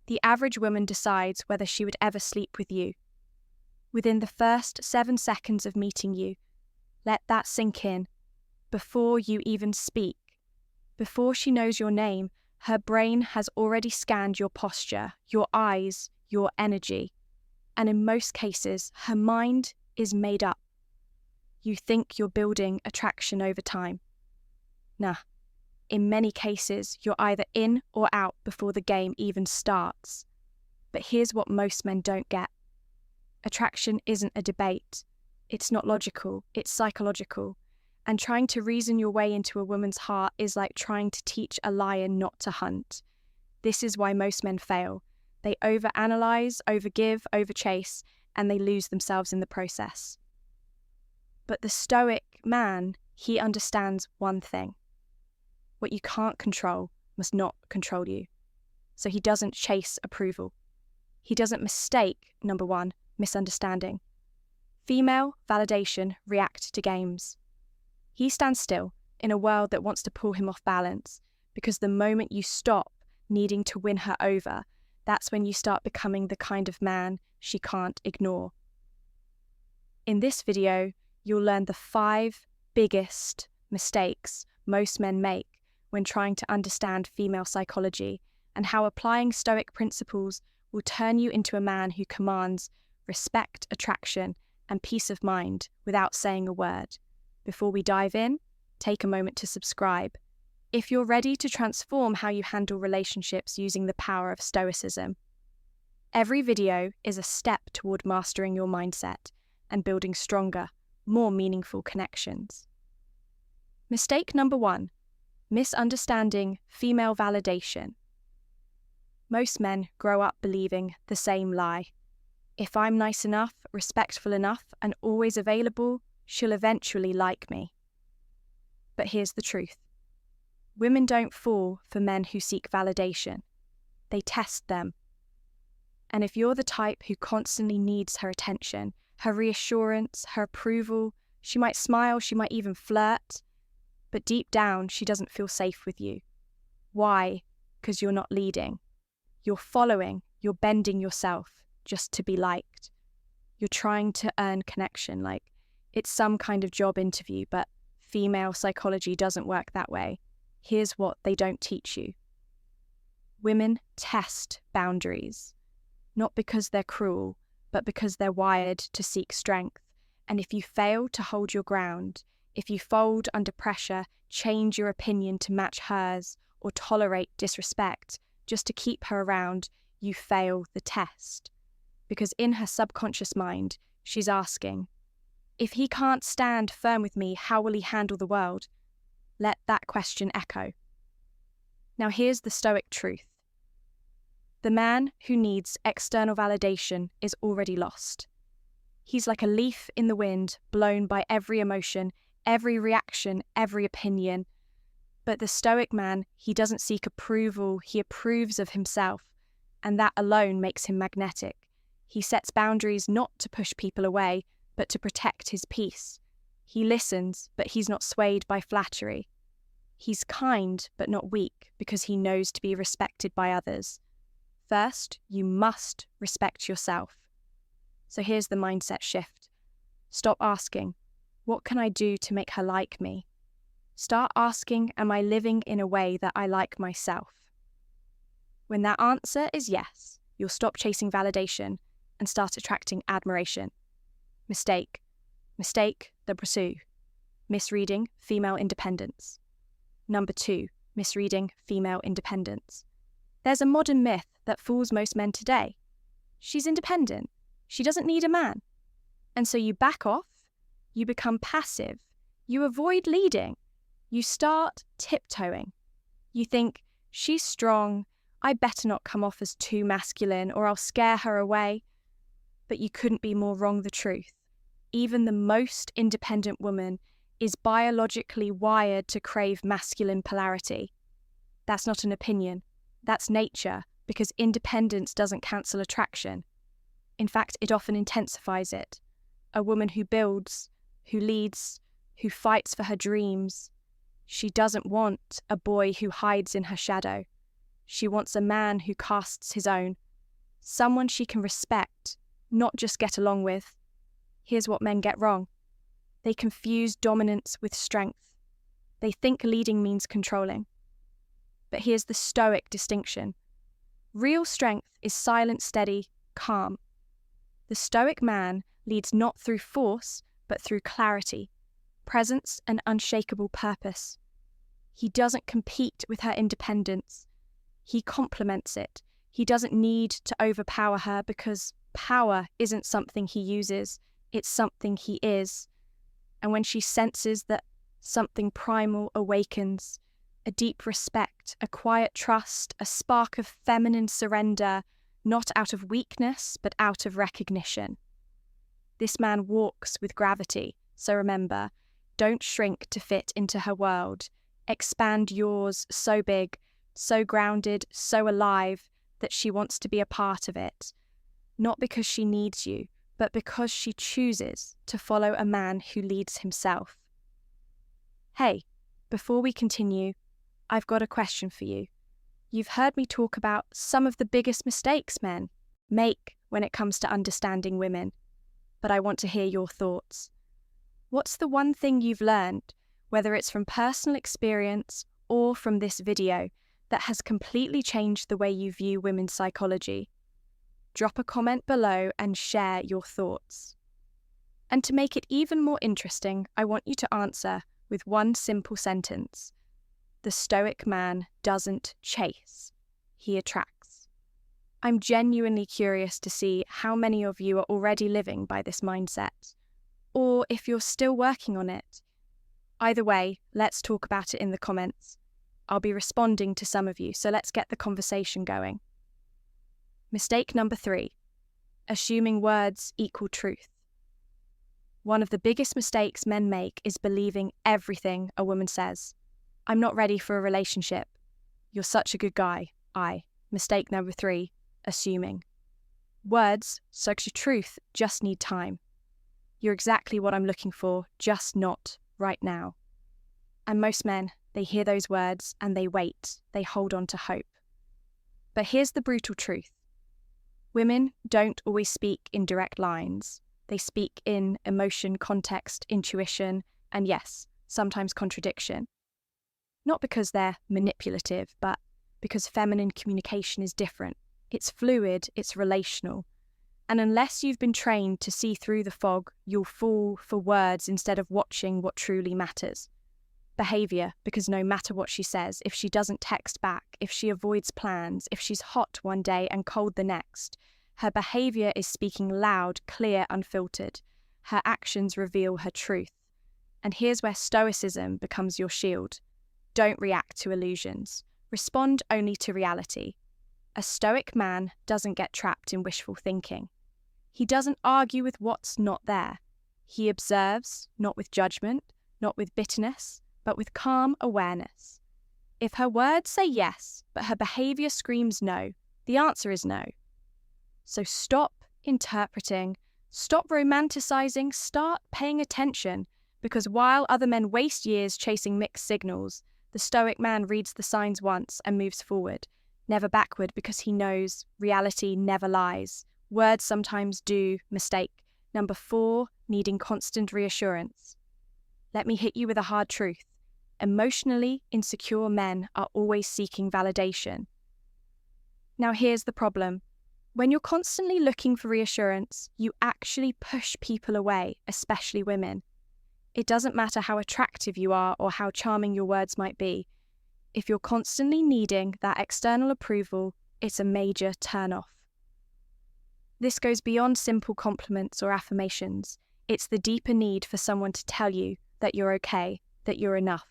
The average woman decides whether she would ever sleep with you. Within the first 7 seconds of meeting you, let that sink in. Before you even speak, before she knows your name, her brain has already scanned your posture, your eyes, your energy. And in most cases, her mind is made up. You think you're building attraction over time. Nah. In many cases, you're either in or out before the game even starts. But here's what most men don't get. Attraction isn't a debate. It's not logical, it's psychological. And trying to reason your way into a woman's heart is like trying to teach a lion not to hunt. This is why most men fail. They overanalyze, overgive, overchase, and they lose themselves in the process. But the Stoic man, he understands one thing. What you can't control must not control you. So he doesn't chase approval. He doesn't mistake, number one, misunderstanding. Female validation react to games. He stands still in a world that wants to pull him off balance, because the moment you stop needing to win her over, that's when you start becoming the kind of man she can't ignore. In this video, you'll learn the 5 biggest mistakes most men make when trying to understand female psychology, and how applying Stoic principles will turn you into a man who commands respect, attraction, and peace of mind without saying a word. Before we dive in, take a moment to subscribe. If you're ready to transform how you handle relationships using the power of Stoicism. Every video is a step toward mastering your mindset and building stronger, more meaningful connections. Mistake number 1. Misunderstanding female validation. Most men grow up believing the same lie. If I'm nice enough, respectful enough, and always available, she'll eventually like me. But here's the truth. Women don't fall for men who seek validation. They test them. And if you're the type who constantly needs her attention, her reassurance, her approval, she might smile, she might even flirt, but deep down, she doesn't feel safe with you. Why? Because you're not leading. You're following, you're bending yourself just to be liked. You're trying to earn connection, like it's some kind of job interview, but female psychology doesn't work that way. Here's what they don't teach you. Women test boundaries, not because they're cruel, but because they're wired to seek strength. And if you fail to hold your ground, if you fold under pressure, change your opinion to match hers, or tolerate disrespect just to keep her around, you fail the test. Because in her subconscious mind, she's asking, if he can't stand firm with me, how will he handle the world? Let that question echo. Now here's the Stoic truth. The man who needs external validation is already lost. He's like a leaf in the wind, blown by every emotion, every reaction, every opinion. But the Stoic man, he doesn't seek approval, he approves of himself, and that alone makes him magnetic. He sets boundaries not to push people away, but to protect his peace. He listens, but he's not swayed by flattery. He's kind, but not weak, because he knows to be respected by others. First, you must respect yourself. So here's the mindset shift. Stop asking, what can I do to make her like me? Start asking, am I living in a way that I like myself? When that answer is yes, you'll stop chasing validation and start attracting admiration. Mistake, the pursue. Misreading female independence. Number 2, misreading female independence. There's a modern myth that fools most men today. She's independent. She doesn't need a man. And so you back off, you become passive, you avoid leading, you start tiptoeing. You think, she's strong, I better not come off as too masculine or I'll scare her away. But you couldn't be more wrong. The truth. Even the most independent woman is biologically wired to crave masculine polarity. That's not an opinion. That's nature, because independence doesn't cancel attraction. In fact, it often intensifies it. A woman who builds, who leads, who fights for her dreams. She doesn't want a boy who hides in her shadow. She wants a man who casts his own, someone she can respect, not just get along with. Here's what men get wrong. They confuse dominance with strength. They think leading means controlling. But here's the Stoic distinction. Real strength is silent, steady, calm. The Stoic man leads not through force, but through clarity, presence, and unshakable purpose. He doesn't compete with her independence. He complements it. He doesn't need to overpower her because power isn't something he uses, it's something he is. And when she senses that something primal awakens, a deep respect, a quiet trust, a spark of feminine surrender, not out of weakness, but out of recognition. This man walks with gravity, so remember, don't shrink to fit into her world. Expand yours so big, so grounded, so alive, that she wants to be a part of it. Not because she needs you, but because she chooses to follow a man who leads himself. Hey, before we continue, I've got a question for you. You've heard me talk about some of the biggest mistakes men make when it comes to understanding women, but I want to hear your thoughts. What's the one thing you've learned, whether it's from personal experience or from this video, that has completely changed the way you view women's psychology? Drop a comment below and share your thoughts. And to make it even more interesting, I want you to answer with one simple sentence. The Stoic man doesn't chase, he attracts. I'm genuinely curious to see how many of you are already living by this mindset, or if you're still working on it. Either way, let's talk about it in the comments. I'll be responding to some of you, so let's get the conversation going. Mistake number 3, assuming words equal truth. One of the biggest mistakes men make is believing everything a woman says. I'm not ready for a relationship. You're such a good guy. Mistake number 3, assuming. Words, such as truth, just need time. You're exactly what I'm looking for, just not right now. And most men, they hear those words and they wait, they hold on to hope. But here's the brutal truth. Women don't always speak in direct lines. They speak in emotion, context, intuition, and yes, sometimes contradiction. Not because they're manipulative, but because feminine communication is different. It's fluid, it's relational. And unless you've been trained to see through the fog, you'll fall for words instead of watching what truly matters. Behaviour, because no matter what she says, if she doesn't text back, if she avoids plans, if she's hot one day and cold the next, her behaviour is speaking loud, clear, unfiltered. Her actions reveal her truth. And here's where Stoicism becomes your shield. Don't react to illusions. Respond only to reality. A Stoic man doesn't get trapped in wishful thinking. He doesn't argue with what's not there. He observes, not with judgment, not with bitterness, but with calm awareness. If her words say yes, but her behaviour screams no, the answer is no. So stop interpreting, stop romanticising, start paying attention, because while other men waste years chasing mixed signals, the Stoic man reads the signs once and moves forward, never backward, because he knows reality never lies. Words sometimes do mistake. Number 4, needing constant reassurance. Let me hit you with a hard truth. Emotionally insecure men are always seeking validation. Now here's the problem. When you're constantly looking for reassurance, you actually push people away, especially women. It doesn't matter how attractive you are or how charming your words might be. If you're constantly needing that external approval, it's a major turn-off. This goes beyond simple compliments or affirmations. It's the deeper need for someone to tell you that you're okay, that you're enough.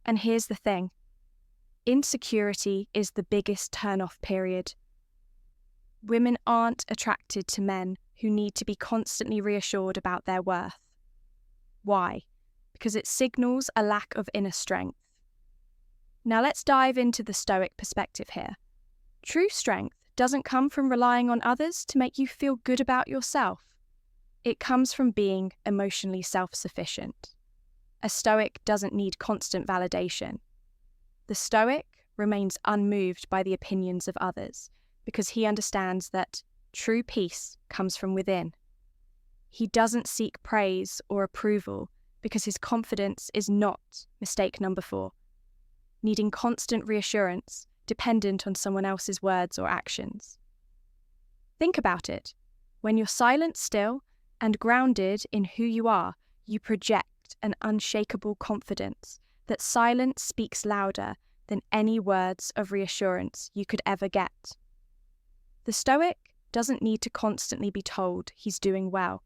And here's the thing. Insecurity is the biggest turn-off period. Women aren't attracted to men who need to be constantly reassured about their worth. Why? Because it signals a lack of inner strength. Now let's dive into the Stoic perspective here. True strength doesn't come from relying on others to make you feel good about yourself. It comes from being emotionally self-sufficient. A Stoic doesn't need constant validation. The Stoic remains unmoved by the opinions of others because he understands that true peace comes from within. He doesn't seek praise or approval because his confidence is not mistake number 4, needing constant reassurance dependent on someone else's words or actions. Think about it. When you're silent still and grounded in who you are, you project an unshakable confidence that silence speaks louder than any words of reassurance you could ever get. The Stoic doesn't need to constantly be told he's doing well.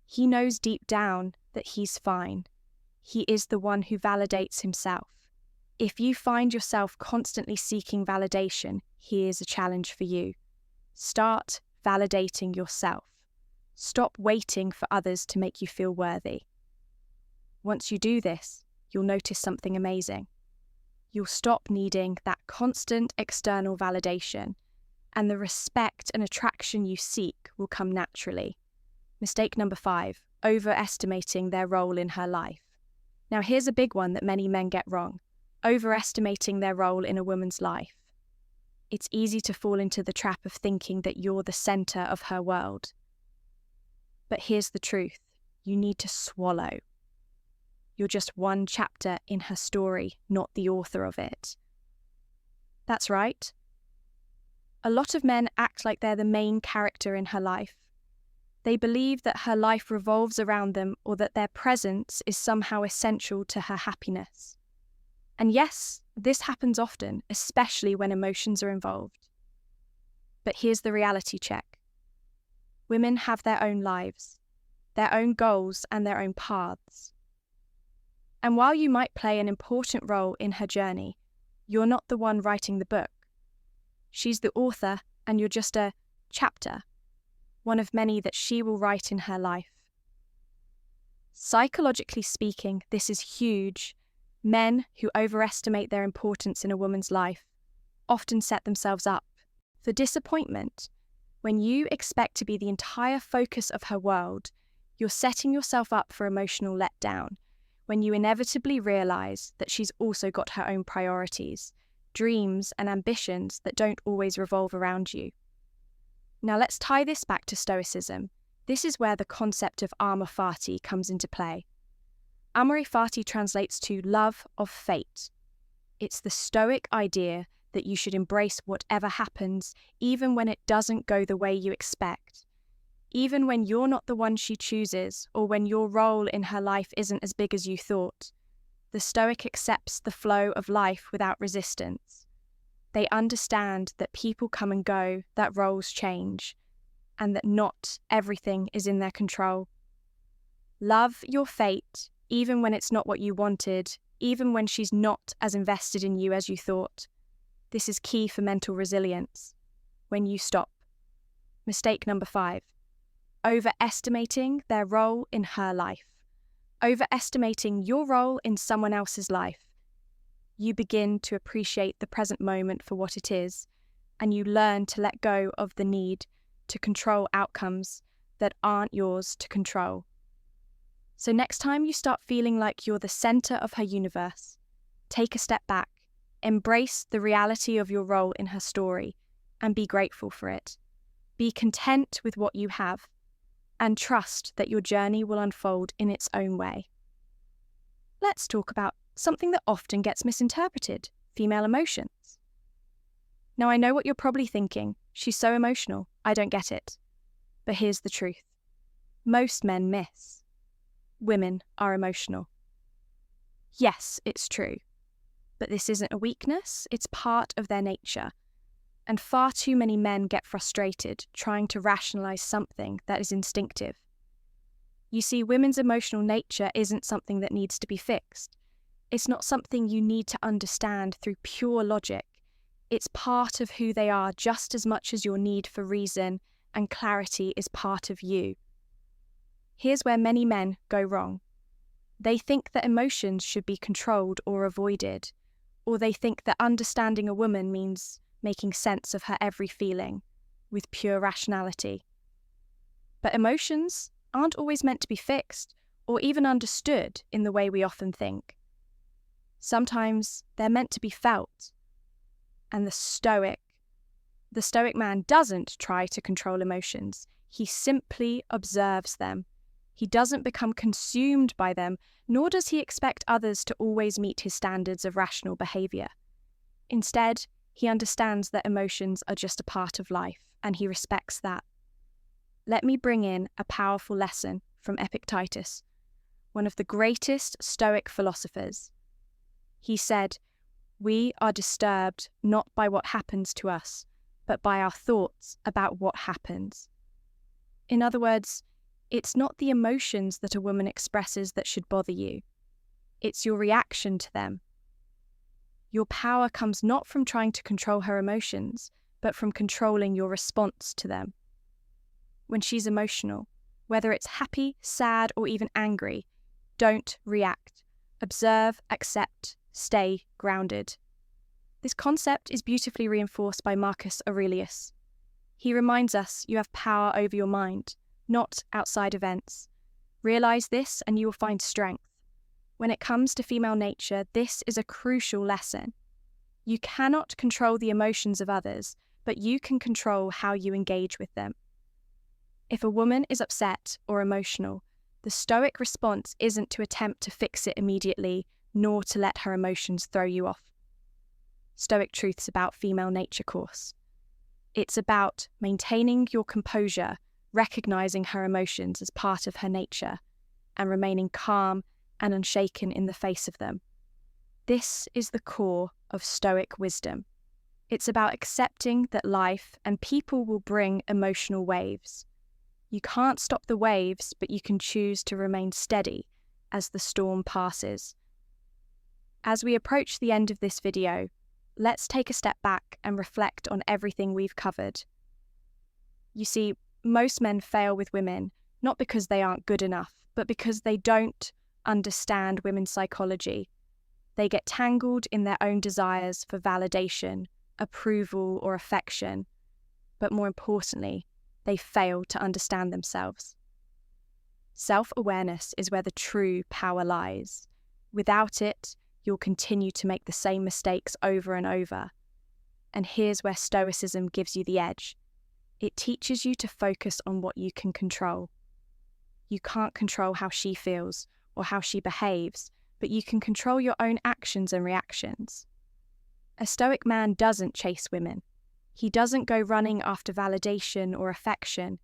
He knows deep down that he's fine. He is the one who validates himself. If you find yourself constantly seeking validation, here's a challenge for you. Start validating yourself. Stop waiting for others to make you feel worthy. Once you do this, you'll notice something amazing. You'll stop needing that constant external validation, and the respect and attraction you seek will come naturally. Mistake number 5, overestimating their role in her life. Now here's a big one that many men get wrong, overestimating their role in a woman's life. It's easy to fall into the trap of thinking that you're the center of her world. But here's the truth, you need to swallow. You're just one chapter in her story, not the author of it. That's right. A lot of men act like they're the main character in her life. They believe that her life revolves around them or that their presence is somehow essential to her happiness. And yes, this happens often, especially when emotions are involved. But here's the reality check. Women have their own lives, their own goals and their own paths. And while you might play an important role in her journey, you're not the one writing the book. She's the author and you're just a chapter, one of many that she will write in her life. Psychologically speaking, this is huge. Men who overestimate their importance in a woman's life often set themselves up for disappointment. When you expect to be the entire focus of her world, you're setting yourself up for emotional letdown when you inevitably realize that she's also got her own priorities, dreams and ambitions that don't always revolve around you. Now let's tie this back to Stoicism. This is where the concept of amor fati comes into play. Amore fati translates to love of fate. It's the Stoic idea that you should embrace whatever happens, even when it doesn't go the way you expect. Even when you're not the one she chooses, or when your role in her life isn't as big as you thought. The Stoic accepts the flow of life without resistance. They understand that people come and go, that roles change, and that not everything is in their control. Love your fate, even when it's not what you wanted, even when she's not as invested in you as you thought. This is key for mental resilience. When you stop. Mistake number 5. Overestimating their role in her life. Overestimating your role in someone else's life. You begin to appreciate the present moment for what it is, and you learn to let go of the need to control outcomes that aren't yours to control. So next time you start feeling like you're the center of her universe, take a step back, embrace the reality of your role in her story, and be grateful for it. Be content with what you have, and trust that your journey will unfold in its own way. Let's talk about something that often gets misinterpreted, female emotions. Now I know what you're probably thinking, she's so emotional, I don't get it. But here's the truth. Most men miss. Women are emotional. Yes, it's true. But this isn't a weakness, it's part of their nature. And far too many men get frustrated trying to rationalize something that is instinctive. You see, women's emotional nature isn't something that needs to be fixed. It's not something you need to understand through pure logic. It's part of who they are just as much as your need for reason and clarity is part of you. Here's where many men go wrong. They think that emotions should be controlled or avoided, or they think that understanding a woman means making sense of her every feeling with pure rationality. But emotions aren't always meant to be fixed or even understood in the way we often think. Sometimes they're meant to be felt. And the Stoic man doesn't try to control emotions. He simply observes them. He doesn't become consumed by them, nor does he expect others to always meet his standards of rational behavior. Instead, he understands that emotions are just a part of life, and he respects that. Let me bring in a powerful lesson from Epictetus, one of the greatest Stoic philosophers. He said, "We are disturbed not by what happens to us, but by our thoughts about what happens." In other words, it's not the emotions that a woman expresses that should bother you. It's your reaction to them. Your power comes not from trying to control her emotions, but from controlling your response to them. When she's emotional, whether it's happy, sad, or even angry, don't react. Observe, accept, stay grounded. This concept is beautifully reinforced by Marcus Aurelius. He reminds us you have power over your mind, not outside events. Realize this and you will find strength. When it comes to female nature, this is a crucial lesson. You cannot control the emotions of others, but you can control how you engage with them. If a woman is upset or emotional, the Stoic response isn't to attempt to fix it immediately, nor to let her emotions throw you off. Stoic Truths About Female Nature course. It's about maintaining your composure, recognizing her emotions as part of her nature, and remaining calm and unshaken in the face of them. This is the core of Stoic wisdom. It's about accepting that life and people will bring emotional waves. You can't stop the waves, but you can choose to remain steady as the storm passes. As we approach the end of this video, let's take a step back and reflect on everything we've covered. You see, most men fail with women, not because they aren't good enough, but because they don't understand women's psychology. They get tangled in their own desires for validation, approval, or affection. But more importantly, they fail to understand themselves. Self-awareness is where the true power lies. Without it, you'll continue to make the same mistakes over and over. And here's where Stoicism gives you the edge. It teaches you to focus on what you can control. You can't control how she feels or how she behaves, but you can control your own actions and reactions. A Stoic man doesn't chase women. He doesn't go running after validation or affection.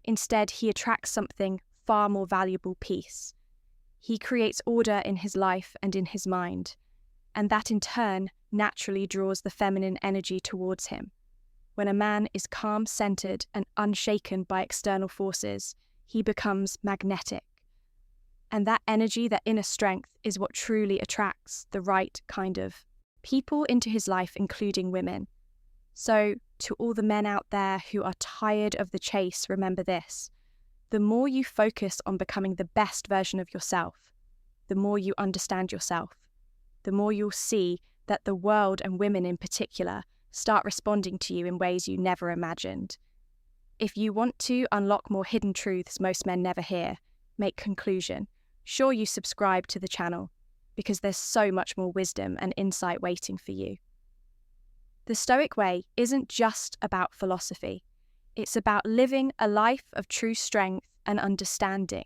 Instead, he attracts something far more valuable: peace. He creates order in his life and in his mind, and that in turn naturally draws the feminine energy towards him. When a man is calm, centered, and unshaken by external forces, he becomes magnetic. And that energy, that inner strength, is what truly attracts the right kind of people into his life, including women. So, to all the men out there who are tired of the chase, remember this. The more you focus on becoming the best version of yourself, the more you understand yourself, the more you'll see that the world, and women in particular, start responding to you in ways you never imagined. If you want to unlock more hidden truths most men never hear, make conclusion, sure you subscribe to the channel, because there's so much more wisdom and insight waiting for you. The Stoic way isn't just about philosophy. It's about living a life of true strength and understanding.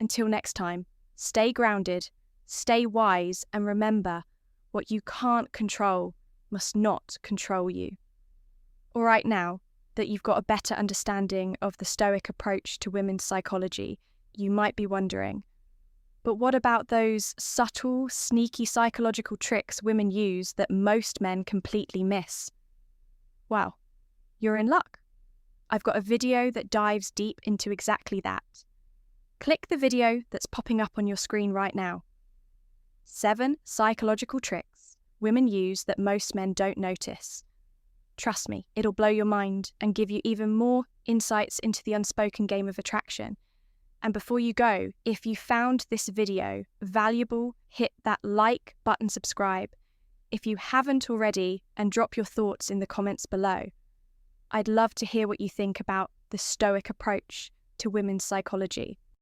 Until next time, stay grounded, stay wise, and remember, what you can't control must not control you. All right, now that you've got a better understanding of the Stoic approach to women's psychology, you might be wondering, but what about those subtle, sneaky psychological tricks women use that most men completely miss? Well, you're in luck. I've got a video that dives deep into exactly that. Click the video that's popping up on your screen right now. 7 psychological tricks women use that most men don't notice. Trust me, it'll blow your mind and give you even more insights into the unspoken game of attraction. And before you go, if you found this video valuable, hit that like button, subscribe. If you haven't already, and drop your thoughts in the comments below. I'd love to hear what you think about the Stoic approach to women's psychology.